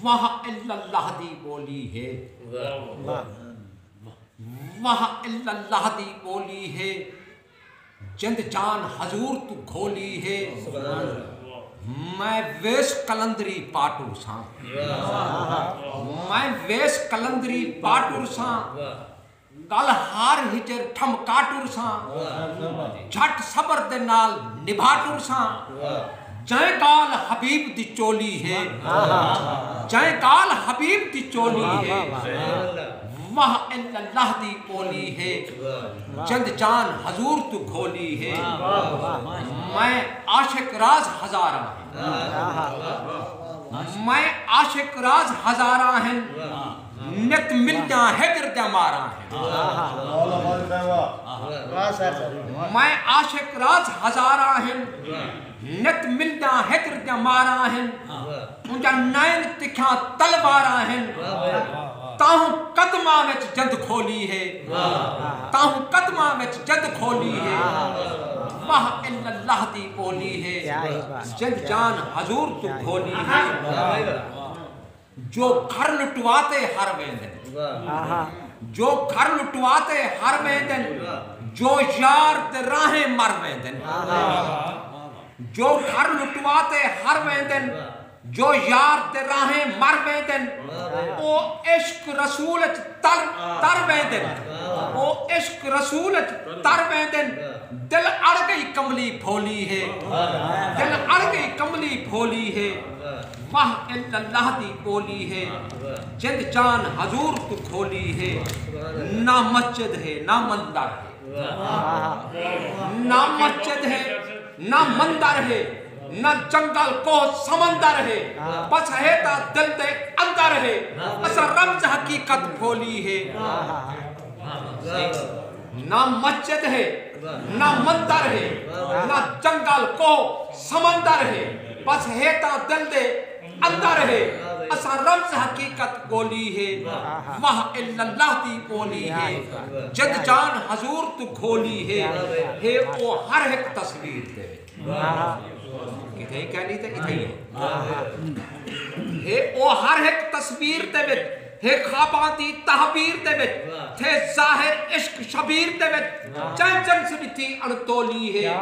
واہ الا اللہ دی بولی ہے واہ الا اللہ دی بولی ہے جند جان حضور تو گھولی ہے میں ویس کلندری پاٹور ساں میں ویس کلندری پاٹور ساں گل ہار ہجر ٹھم کاٹور ساں جھٹ صبر دے نال نبھاٹور ساں جائیں کال حبیب دی چولی ہے جائیں کال حبیب دی چولی ہے واہ الا اللہ دی بولی ہے چند جان حضور تو گھولی ہے میں عاشق راز ہزارہ میں عاشق راز ہزارہ ہیں نت ملدیاں ہجر دے مارا ہیں میں عاشق راز ہزارہ ہیں نت ملدیاں ہجر دے مارا ہیں انجا نائن تکھاں تلوارا ہیں تاہوں قدمہ وچ جند کھولی ہے تاہوں قدمہ وچ جند کھولی ہے واہ الا اللہ دی بولی ہے جند جان حضور تو کھولی ہے جو گھر لٹواتے ہر ویندن جو گھر لٹواتے ہر ویندن جو یار تے راہیں مر ویندن جو گھر لٹواتے ہر ویندن جو یار تے راہیں مر ویندن او عشق رسول تر ویندن او عشق رسول تر ویندن دل اڑ گئی کملی بھولی ہے دل اڑ گئی کملی بھولی ہے واہ الا اللہ دی بولی ہے جند جان حضور تو کھولی ہے نہ مسجد ہے نہ مندر ہے نہ مسجد ہے نہ مندر ہے نہ جنگل کو سمندر ہے بس ہے تا دل دے اندر ہے اسا رمز حقیقت بھولی ہے نہ مسجد ہے نہ مندر ہے نہ جنگل کو سمندر ہے بس ہے تا دل دے اندر ہے اسا رمز حقیقت بولی ہے واہ الا اللہ دی بولی ہے جد جان حضور تو گھولی ہے او ہر ایک تصویر دے کتھے ہی کہہ لی تے اتھے ہی ہے او ہر ایک تصویر دے وچ ہے خواباں دی تحبیر دے وچ تھے ظاہر عشق شبیر دے وچ جائیں جنس نتی انتولی ہے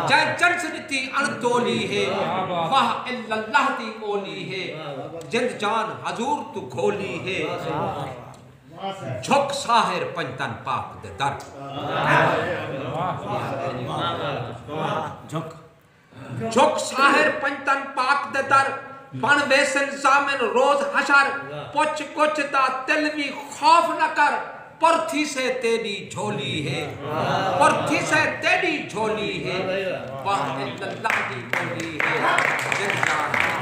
جائیں جنس نتی انتولی ہے واہ الا اللہ دی بولی ہے جند جان حضور تو گھولی ہے جھک ساہر پنجتن پاک دے در جھک ساہر پنجتن پاک دے در بن ویسن زامن روز حشر پچ کچھ دا دل بھی خوف نہ کر پرتھی سے تیری جھولی ہے پرتھی سے تیری جھولی ہے واہ الا اللہ دی بولی ہے